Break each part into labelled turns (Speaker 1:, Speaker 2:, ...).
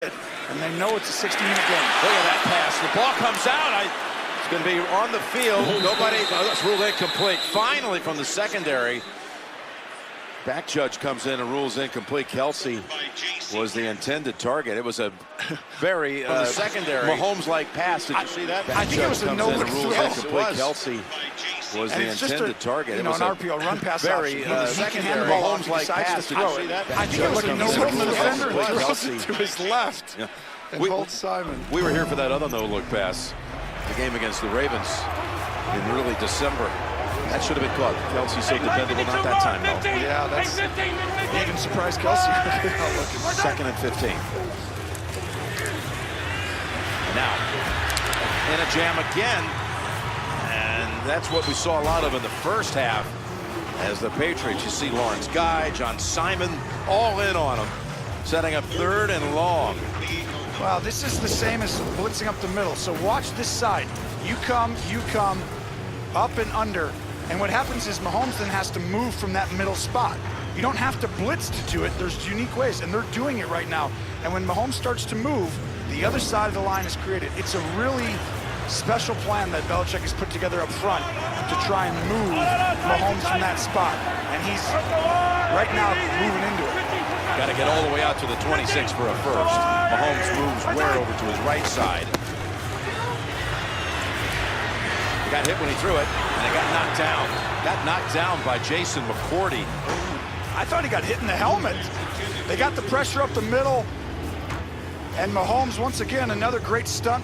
Speaker 1: And they know it's a 60-minute game.
Speaker 2: Look at that pass. The ball comes out. It's going to be on the field. Nobody. That's ruled incomplete. Finally, from the secondary. Back judge comes in and rules incomplete. Kelsey was the intended target. It was a very secondary Mahomes-like pass. Did you see that?
Speaker 1: I think it was a no-look throw.
Speaker 2: Kelsey was the intended target.
Speaker 1: You know, an RPO run pass
Speaker 2: very
Speaker 1: secondary
Speaker 2: Mahomes-like pass.
Speaker 1: Did you see that? I think it was a no-look from the defender. Throws it to his left.
Speaker 2: Yeah.
Speaker 1: And holds Simon.
Speaker 2: We were here for that other no-look pass. The game against the Ravens in early December. That should have been caught. Kelsey so dependable, not that time though.
Speaker 1: Yeah, that's even surprised Kelsey.
Speaker 2: Second and 15. Now, in a jam again. And that's what we saw a lot of in the first half. As the Patriots, you see Lawrence Guy, John Simon, all in on him. Setting up 3rd and long.
Speaker 1: Wow, this is the same as blitzing up the middle. So watch this side. You come, up and under. And what happens is Mahomes then has to move from that middle spot. You don't have to blitz to do it. There's unique ways, and they're doing it right now. And when Mahomes starts to move, the other side of the line is created. It's a really special plan that Belichick has put together up front to try and move Mahomes from that spot. And he's right now moving into it.
Speaker 2: Got to get all the way out to the 26 for a first. Mahomes moves where over to his right side. He got hit when he threw it, and it got knocked down. Got knocked down by Jason McCourty.
Speaker 1: I thought he got hit in the helmet. They got the pressure up the middle. And Mahomes, once again, another great stunt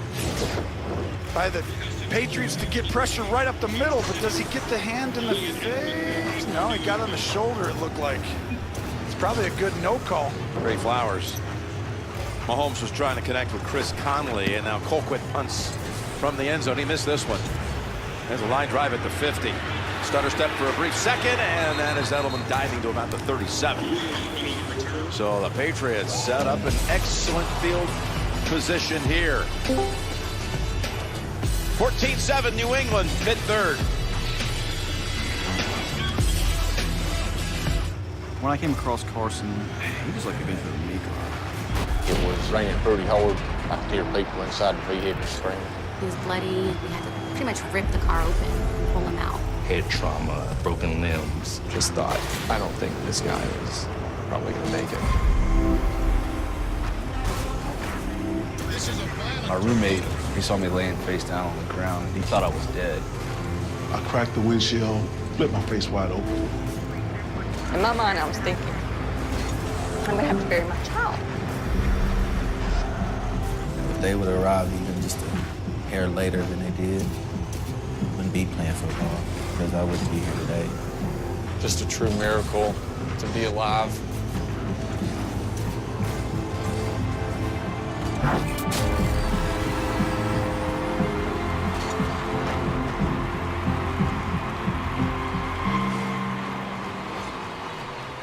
Speaker 1: by the Patriots to get pressure right up the middle. But does he get the hand in the face? No, he got on the shoulder, it looked like. It's probably a good no call.
Speaker 2: Ray Flowers. Mahomes was trying to connect with Chris Conley, and now Colquitt punts from the end zone. He missed this one. There's a line drive at the 50. Stutter step for a brief second, and that is Edelman diving to about the 37. So the Patriots set up an excellent field position here. 14-7 New England, mid-3rd.
Speaker 3: When I came across Carson, he was like a bit of a maker.
Speaker 4: It was raining pretty hard. I could hear people inside the vehicle screaming.
Speaker 5: He was bloody. We had to pretty much rip the car open and pull him out.
Speaker 6: Head trauma, broken limbs. Just thought, I don't think this guy is probably gonna make it.
Speaker 3: My roommate, he saw me laying face down on the ground, and he thought I was dead.
Speaker 7: I cracked the windshield, flipped my face wide open.
Speaker 8: In my mind, I was thinking, I'm gonna have to bury my child.
Speaker 9: If they would arrive even just a hair later than they did, I wouldn't be playing football because I wouldn't be here today.
Speaker 4: Just a true miracle to be alive.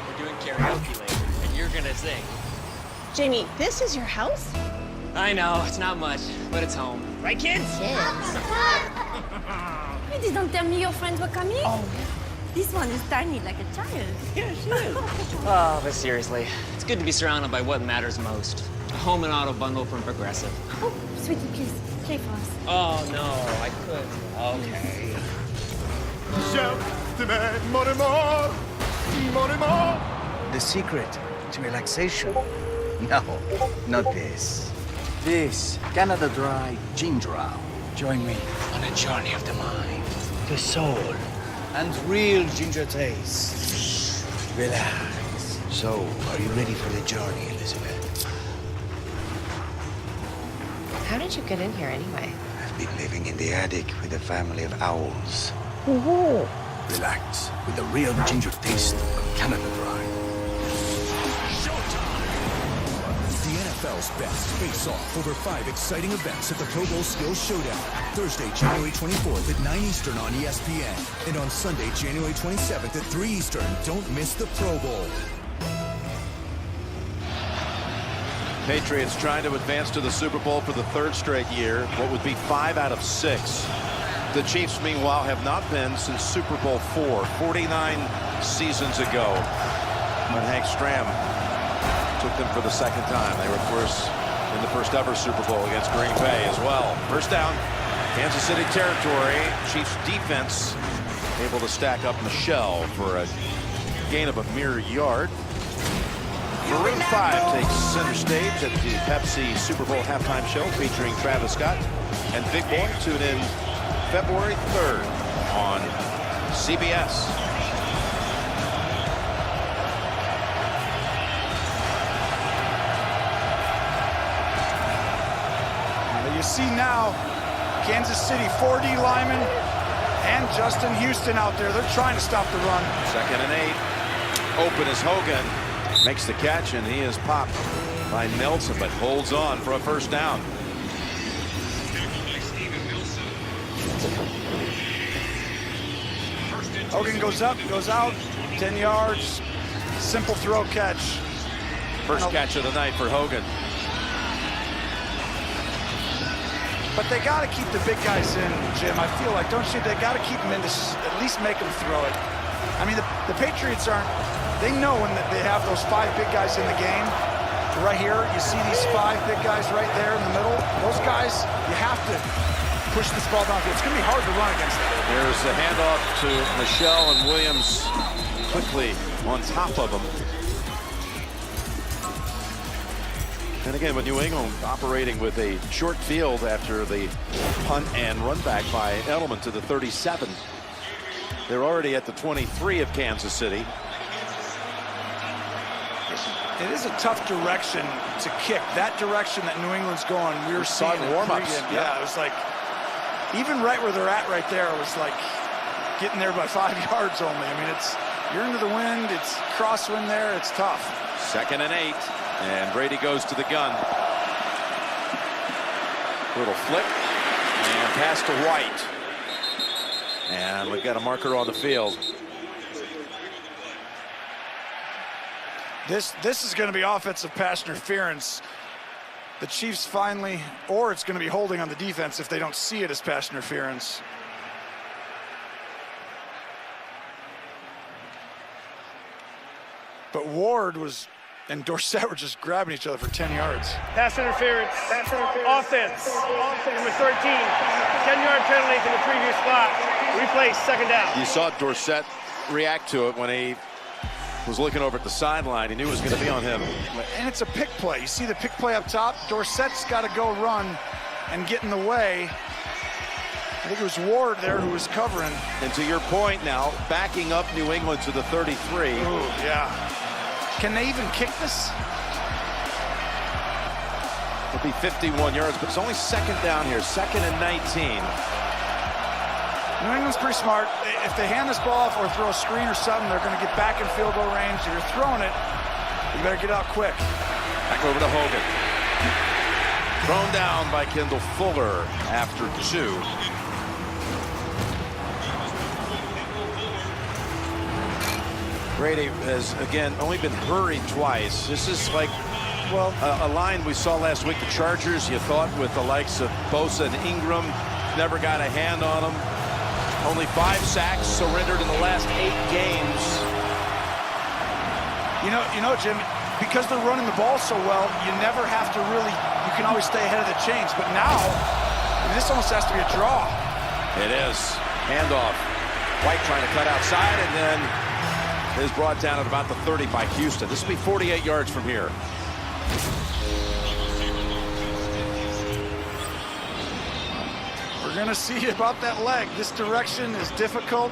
Speaker 10: We're doing karaoke later, and you're gonna sing.
Speaker 8: Jamie, this is your house?
Speaker 10: I know, it's not much, but it's home. Right, kids?
Speaker 5: Kids.
Speaker 11: You didn't tell me your friends were coming? Oh. This one is tiny like a child.
Speaker 10: Yeah, she is. Oh, but seriously, it's good to be surrounded by what matters most. A home and auto bundle from Progressive.
Speaker 11: Oh, sweetie, please, play for us.
Speaker 10: Oh, no, I couldn't. Okay.
Speaker 12: The secret to relaxation? No, not this. This Canada Dry Ginger Ale. Join me on a journey of the mind, the soul, and real ginger taste. Relax. So, are you ready for the journey, Elizabeth?
Speaker 5: How did you get in here anyway?
Speaker 12: I've been living in the attic with a family of owls. Relax with the real ginger taste of Canada Dry.
Speaker 13: NFL's best face off over 5 exciting events at the Pro Bowl Skills Showdown. Thursday, January 24th at 9 Eastern on ESPN. And on Sunday, January 27th at 3 Eastern. Don't miss the Pro Bowl.
Speaker 2: Patriots trying to advance to the Super Bowl for the 3rd straight year. What would be 5 out of 6. The Chiefs, meanwhile, have not been since Super Bowl 4, 49 seasons ago, when Hank Stram took them for the 2nd time. They were, of course, in the first ever Super Bowl against Green Bay as well. First down, Kansas City territory. Chiefs defense able to stack up Michelle for a gain of a mere yard. Maroon 5 takes center stage at the Pepsi Super Bowl halftime show featuring Travis Scott and Big Boy. Tune in February 3rd on CBS.
Speaker 1: You see now Kansas City 4D lineman and Justin Houston out there. They're trying to stop the run.
Speaker 2: 2nd and 8. Open is Hogan. Makes the catch, and he is popped by Nelson, but holds on for a first down.
Speaker 1: Hogan goes up, goes out, 10 yards. Simple throw catch.
Speaker 2: First catch of the night for Hogan.
Speaker 1: But they got to keep the big guys in, Jim. I feel like, don't you? They got to keep them in to at least make them throw it. I mean, the Patriots aren't. They know when they have those 5 big guys in the game. Right here, you see these 5 big guys right there in the middle. Those guys, you have to push this ball downfield. It's going to be hard to run against them.
Speaker 2: There's the handoff to Michelle, and Williams quickly on top of him. And again, with New England operating with a short field after the punt and run back by Edelman to the 37. They're already at the 23 of Kansas City.
Speaker 1: It is a tough direction to kick. That direction that New England's going, we were seeing in
Speaker 2: warm-ups.
Speaker 1: Yeah, it was like, even right where they're at right there, it was like getting there by 5 yards only. I mean, you're into the wind, it's crosswind there, it's tough.
Speaker 2: 2nd and 8. And Brady goes to the gun. Little flick and pass to White. And we've got a marker on the field.
Speaker 1: This is going to be offensive pass interference. The Chiefs finally, or it's going to be holding on the defense if they don't see it as pass interference. But Ward and Dorsett were just grabbing each other for 10 yards.
Speaker 14: Pass interference. Offense. Number 13. 10-yard penalty from the previous spot. Replay, 2nd down.
Speaker 2: You saw Dorsett react to it when he was looking over at the sideline. He knew it was going to be on him.
Speaker 1: And it's a pick play. You see the pick play up top? Dorsett's got to go run and get in the way. I think it was Ward there who was covering.
Speaker 2: And to your point now, backing up New England to the 33.
Speaker 1: Ooh, yeah. Can they even kick this?
Speaker 2: It'll be 51 yards, but it's only 2nd down here. 2nd and 19.
Speaker 1: New England's pretty smart. If they hand this ball off or throw a screen or something, they're going to get back in field goal range. If you're throwing it, you better get out quick.
Speaker 2: Back over to Hogan. Thrown down by Kendall Fuller after 2. Brady has, again, only been hurried twice. This is like, well, a line we saw last week. The Chargers, you thought, with the likes of Bosa and Ingram, never got a hand on them. Only 5 sacks surrendered in the last 8 games.
Speaker 1: You know, Jim, because they're running the ball so well, you never have to really, you can always stay ahead of the chains. But now, I mean, this almost has to be a draw.
Speaker 2: It is. Handoff. White trying to cut outside, and then is brought down at about the 30 by Houston. This will be 48 yards from here.
Speaker 1: We're going to see about that leg. This direction is difficult.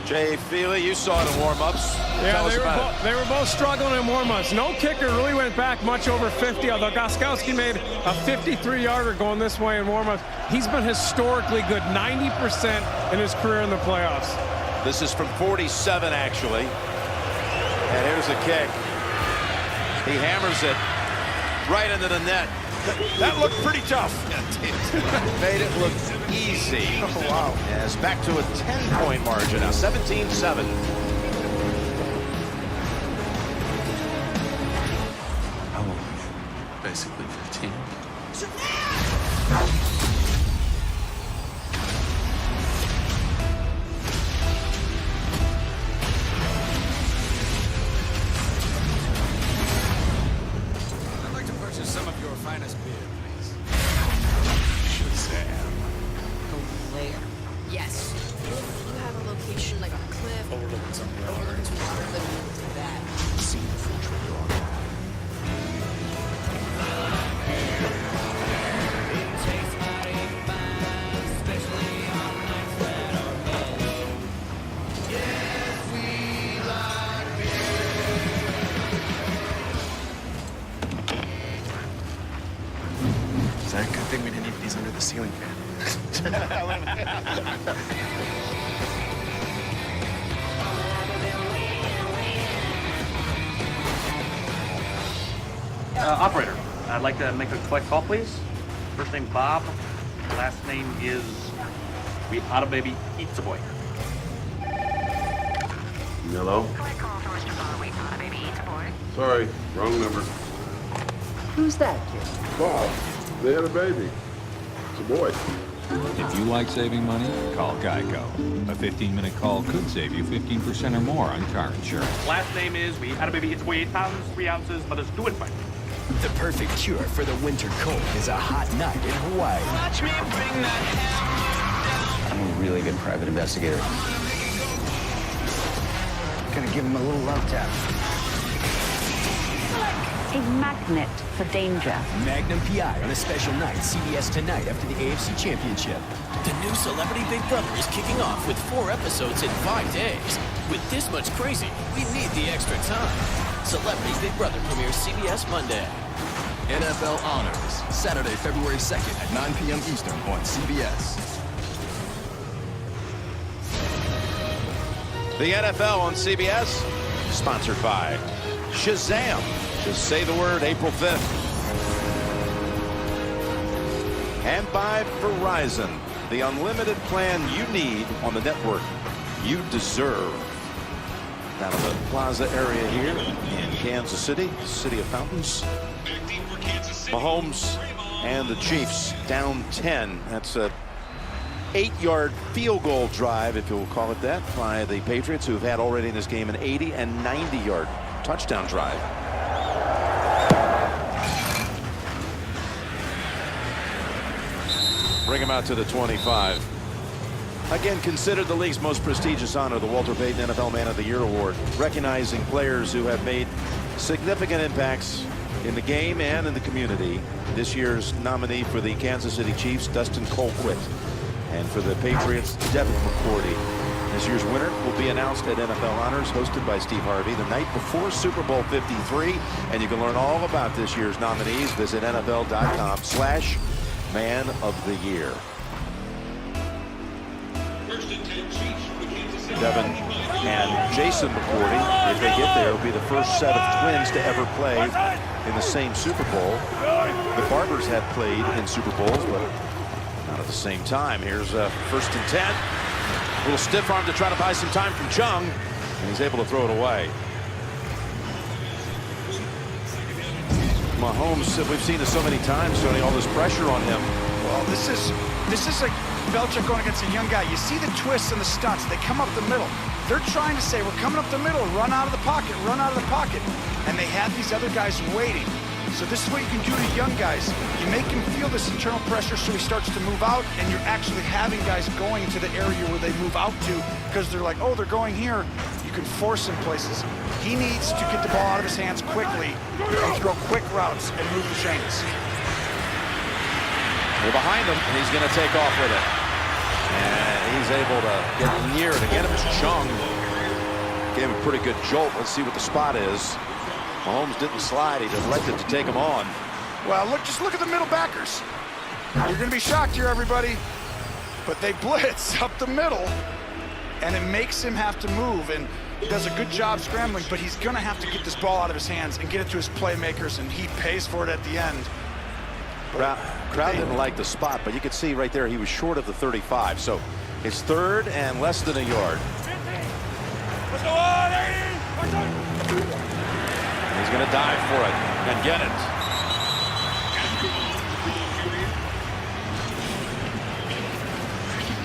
Speaker 2: Jay Feely, you saw it in warm-ups.
Speaker 14: Yeah, they were both struggling in warm-ups. No kicker really went back much over 50, although Gostkowski made a 53-yarder going this way in warm-ups. He's been historically good, 90% in his career in the playoffs.
Speaker 2: This is from 47, actually. And here's the kick. He hammers it right into the net.
Speaker 1: That looked pretty tough.
Speaker 2: Made it look easy.
Speaker 1: Oh, wow.
Speaker 2: And it's back to a 10-point margin now, 17-7.
Speaker 3: How old? Basically 15.
Speaker 13: I'd like to purchase some of your
Speaker 12: finest beer, please.
Speaker 2: Shazam.
Speaker 5: The lair. Yes. If you have a location like a cliff, overlooking some water, then we'll do that.
Speaker 2: See the future dog.
Speaker 12: Is that a good thing we didn't eat these under the ceiling fan?
Speaker 15: Operator, I'd like to make a collect call, please. First name Bob, last name is We Oughta Baby Eats a Boy.
Speaker 16: Hello? Sorry, wrong number.
Speaker 17: Who's that kid?
Speaker 16: Bob, they had a baby. It's a boy.
Speaker 18: If you like saving money, call Geico. A 15-minute call could save you 15% or more on car insurance.
Speaker 15: Last name is We Oughta Baby Eats a Boy, 8 pounds, 3 ounces, but it's doing fine.
Speaker 13: The perfect cure for the winter cold is a hot night in Hawaii.
Speaker 12: Watch me bring that hell down. I'm a really good private investigator. Gonna give him a little love tap.
Speaker 17: A magnet for danger.
Speaker 13: Magnum PI on a special night, CBS tonight after the AFC Championship.
Speaker 19: The new Celebrity Big Brother is kicking off with 4 episodes in 5 days. With this much crazy, we need the extra time. Celebrity Big Brother premieres CBS Monday.
Speaker 13: NFL Honors, Saturday, February 2nd at 9 p.m. Eastern on CBS.
Speaker 2: The NFL on CBS, sponsored by Shazam. Just say the word April 5th. And by Verizon, the unlimited plan you need on the network you deserve. Down in the plaza area here in Kansas City, City of Fountains. Mahomes and the Chiefs down 10. That's a 8-yard field goal drive, if you'll call it that, by the Patriots, who have had already in this game an 80 and 90-yard touchdown drive. Bring him out to the 25. Again, considered the league's most prestigious honor, the Walter Payton NFL Man of the Year Award, recognizing players who have made significant impacts in the game and in the community. This year's nominee for the Kansas City Chiefs, Dustin Colquitt, and for the Patriots, Devin McCourty. This year's winner will be announced at NFL Honors, hosted by Steve Harvey, the night before Super Bowl 53. And you can learn all about this year's nominees. Visit NFL.com/Man of the Year. Devin and Jason McCourty, if they get there, will be the first set of twins to ever play in the same Super Bowl. The Barbers have played in Super Bowls, but not at the same time. Here's first and 10. A little stiff arm to try to buy some time from Chung, and he's able to throw it away. Mahomes, we've seen this so many times, Tony, all this pressure on him.
Speaker 1: Well, this is like Belichick going against a young guy. You see the twists and the stunts. They come up the middle. They're trying to say, we're coming up the middle, run out of the pocket, run out of the pocket. And they have these other guys waiting. So this is what you can do to young guys. You make him feel this internal pressure so he starts to move out, and you're actually having guys going to the area where they move out to because they're like, oh, they're going here. You can force him places. He needs to get the ball out of his hands quickly and throw quick routes and move the chains.
Speaker 2: We're behind him, and he's going to take off with it. And he's able to get near it. Again, it was Chung. Gave him a pretty good jolt. Let's see what the spot is. Mahomes didn't slide. He elected to take him on.
Speaker 1: Well, just look at the middle backers. You're going to be shocked here, everybody. But they blitz up the middle, and it makes him have to move. And he does a good job scrambling, but he's going to have to get this ball out of his hands and get it to his playmakers, and he pays for it at the end.
Speaker 2: Crowd didn't like the spot, but you could see right there he was short of the 35. So it's third and less than a yard. He's going to dive for it and get it.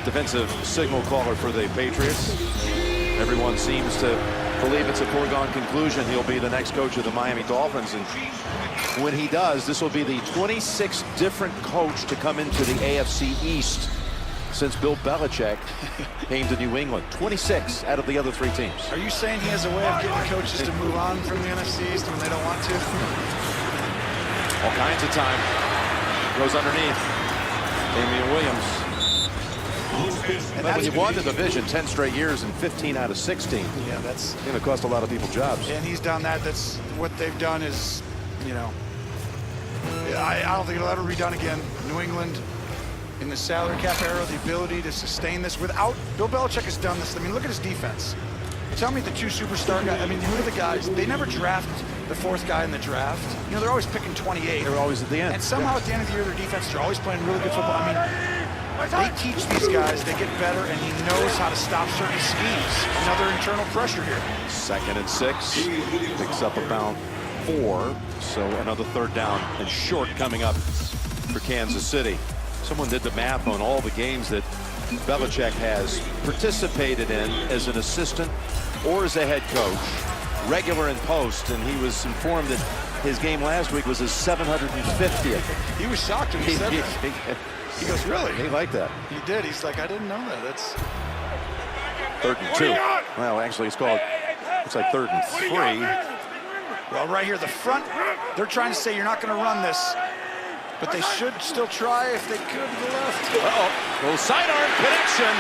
Speaker 2: Defensive signal caller for the Patriots. Everyone seems to believe it's a foregone conclusion he'll be the next coach of the Miami Dolphins. And when he does, this will be the 26th different coach to come into the AFC East since Bill Belichick came to New England. 26 out of the other 3 teams.
Speaker 1: Are you saying he has a way of getting coaches to move on from the NFC East when they don't want to?
Speaker 2: All kinds of time. Goes underneath. Damian Williams. And when you won the division 10 straight years and 15 out of 16.
Speaker 1: Yeah, that's
Speaker 2: going to cost a lot of people jobs.
Speaker 1: And he's done that. That's what they've done is, you know, I don't think it'll ever be done again. New England in the salary cap era, the ability to sustain this without Bill Belichick has done this. I mean, look at his defense. Tell me the 2 superstar guys. I mean, who are the guys? They never draft the 4th guy in the draft. You know, they're always picking 28.
Speaker 2: They're always at the end.
Speaker 1: And somehow at the end of the year, their defenses are always playing really good football. I mean, they teach these guys, they get better, and he knows how to stop certain schemes. Another internal pressure here.
Speaker 2: 2nd and 6. Picks up about 4. So another 3rd down and short coming up for Kansas City. Someone did the math on all the games that Belichick has participated in as an assistant or as a head coach, regular in post, and he was informed that his game last week was his 750th.
Speaker 1: He was shocked when he said that. He goes, really?
Speaker 2: He liked that.
Speaker 1: He did. He's like, I didn't know that. That's
Speaker 2: 3rd and 2. Well, actually, it's called, it's like 3rd and 3.
Speaker 1: Well, right here, the front, they're trying to say you're not going to run this, but they should still try if they could to the left.
Speaker 2: Uh-oh, little sidearm connection.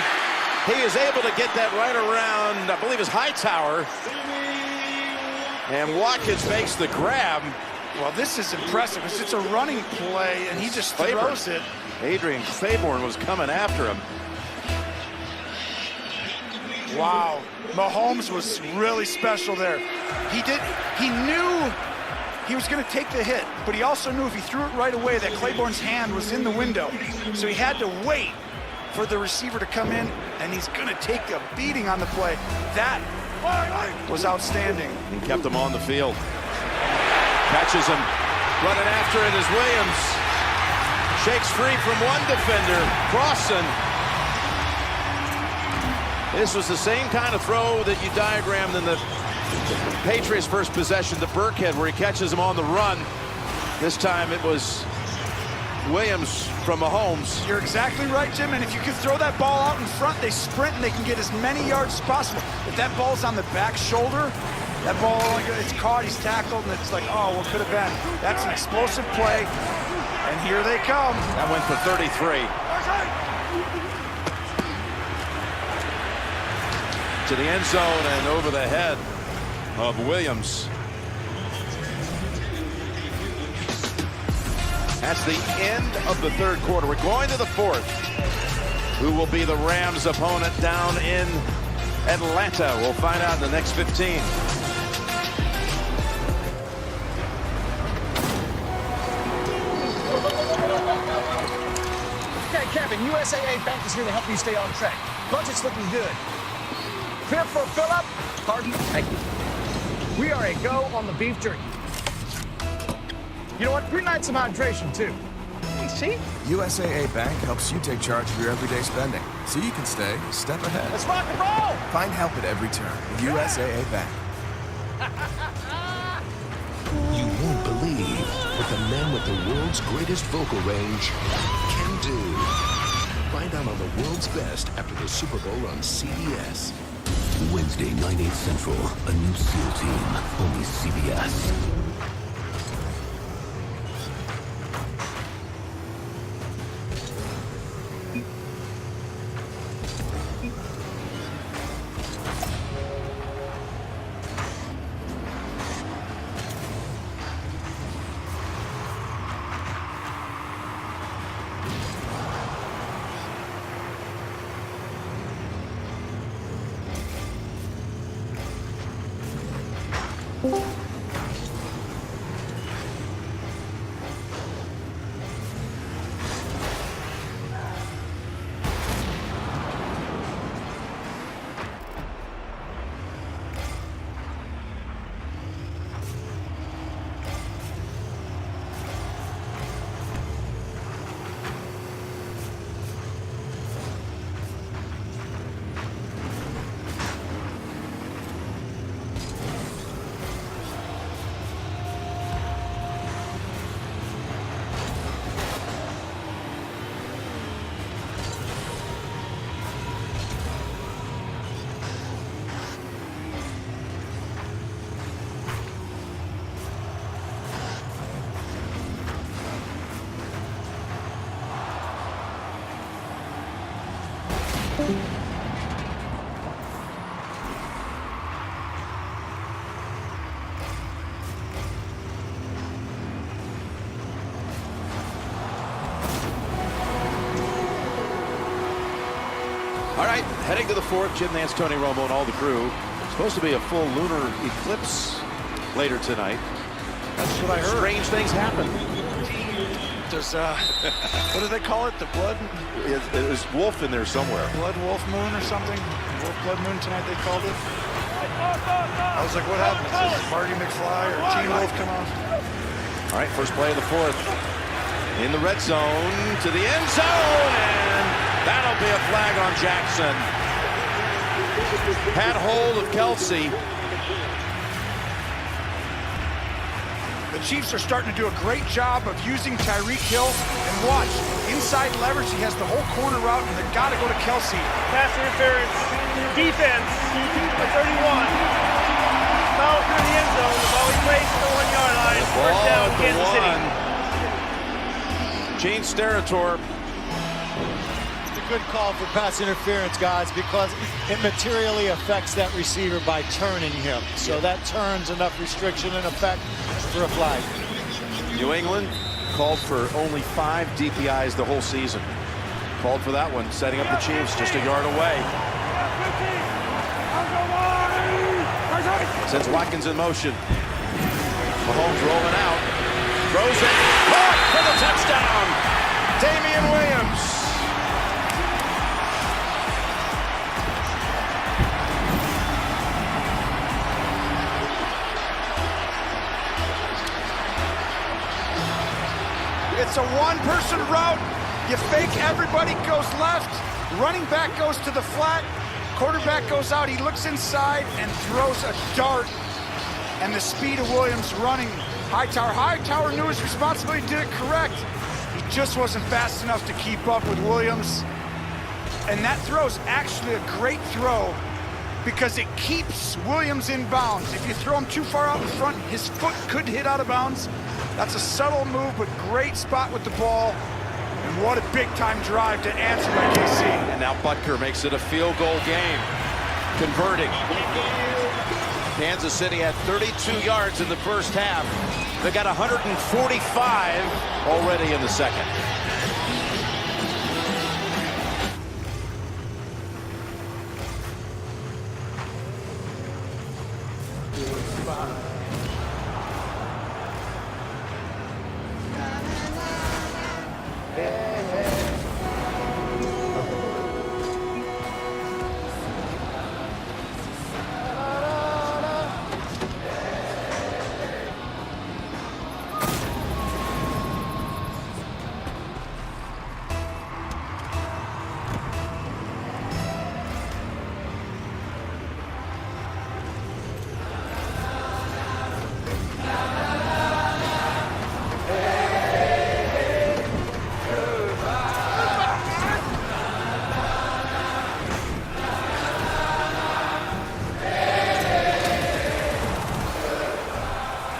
Speaker 2: He is able to get that right around, I believe, his Hightower. And Watkins makes the grab.
Speaker 1: Well, this is impressive because it's a running play, and he just throws it.
Speaker 2: Adrian Claiborne was coming after him.
Speaker 1: Wow, Mahomes was really special there. He knew he was going to take the hit, but he also knew if he threw it right away that Claiborne's hand was in the window. So he had to wait for the receiver to come in, and he's going to take a beating on the play. That was outstanding.
Speaker 2: He kept him on the field. Catches him. Running after it is Williams. Shakes free from one defender. Crossan. This was the same kind of throw that you diagrammed in the Patriots' first possession to Burkhead, where he catches him on the run. This time it was Williams from Mahomes.
Speaker 1: You're exactly right, Jim. And if you can throw that ball out in front, they sprint and they can get as many yards as possible. If that ball's on the back shoulder, that ball, it's caught, he's tackled, and it's like, oh, what could have been? That's an explosive play. And here they come.
Speaker 2: That went for 33. To the end zone and over the head of Williams. That's the end of the 3rd quarter. We're going to the 4th. Who will be the Rams' opponent down in Atlanta? We'll find out in the next 15.
Speaker 20: Okay, Kevin, USAA Bank is here to help you stay on track. Budget's looking good. Clear for a fill-up? Pardon? Thank you. We are a go on the beef jerky. You know what? Green light some hydration, too. Hey, see?
Speaker 21: USAA Bank helps you take charge of your everyday spending, so you can stay a step ahead.
Speaker 20: Let's rock and roll!
Speaker 21: Find help at every turn with USAA Bank.
Speaker 22: You won't believe what the man with the world's greatest vocal range can do. Find out on the world's best after the Super Bowl on CBS. Wednesday, 9/8 Central, a new SEAL team, only CBS.
Speaker 2: All right, heading to the fourth, Jim Nance, Tony Romo, and all the crew. Supposed to be a full lunar eclipse later tonight.
Speaker 1: That's what I heard.
Speaker 2: Strange things happen.
Speaker 1: There's what do they call it? The blood?
Speaker 2: There's wolf in there somewhere.
Speaker 1: Blood wolf moon or something? Wolf blood moon tonight they called it. I was like, what happened? Does Marty McFly or Teen Wolf come on?
Speaker 2: All right, first play of the fourth. In the red zone to the end zone, and that'll be a flag on Jackson. Had hold of Kelsey.
Speaker 1: The Chiefs are starting to do a great job of using Tyreek Hill. And watch, inside leverage, he has the whole corner route, and they've got to go to Kelsey.
Speaker 6: Pass interference, defense, for 31. Foul through the end zone. The ball raised to the 1 yard line. First down, Kansas City.
Speaker 2: Gene Steratore.
Speaker 7: It's a good call for pass interference, guys, because it materially affects that receiver by turning him. So that turns enough restriction and effect for a flag.
Speaker 2: New England called for only 5 DPIs the whole season. Called for that one, setting up the Chiefs just a yard away. Sends Watkins in motion. Mahomes rolling out. Throws it. Caught for the touchdown. Damian Williams.
Speaker 1: It's a one-person route. You fake, everybody goes left. Running back goes to the flat. Quarterback goes out. He looks inside and throws a dart. And the speed of Williams running. Hightower knew his responsibility, did it correct. He just wasn't fast enough to keep up with Williams. And that throw's actually a great throw because it keeps Williams in bounds. If you throw him too far out in front, his foot could hit out of bounds. That's a subtle move, but great spot with the ball. And what a big-time drive to answer by KC.
Speaker 2: And now Butker makes it a field goal game. Converting. Kansas City had 32 yards in the first half. They got 145 already in the second.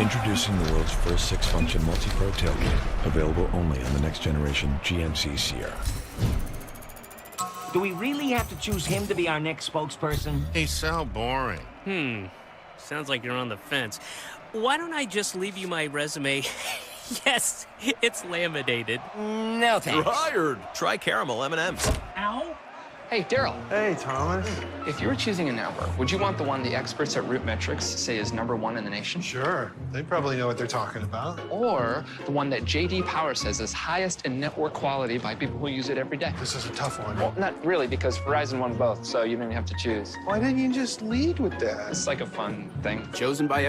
Speaker 23: Introducing the world's first 6-function multi-pro tailgate, available only on the next generation GMC Sierra.
Speaker 24: Do we really have to choose him to be our next spokesperson?
Speaker 25: He's so boring.
Speaker 26: Sounds like you're on the fence. Why don't I just leave you my resume? Yes, it's laminated.
Speaker 24: No thanks.
Speaker 19: You're hired. Try caramel M&Ms.
Speaker 24: Ow.
Speaker 27: Hey, Daryl.
Speaker 28: Hey, Thomas.
Speaker 27: If you were choosing a network, would you want the one the experts at Rootmetrics say is #1 in the nation?
Speaker 28: Sure. They probably know what they're talking about.
Speaker 27: Or the one that J.D. Power says is highest in network quality by people who use it every day?
Speaker 28: This is a tough one.
Speaker 27: Well, not really, because Verizon won both, so you didn't have to choose.
Speaker 28: Why didn't you just lead with that?
Speaker 27: It's like a fun thing.
Speaker 3: Chosen by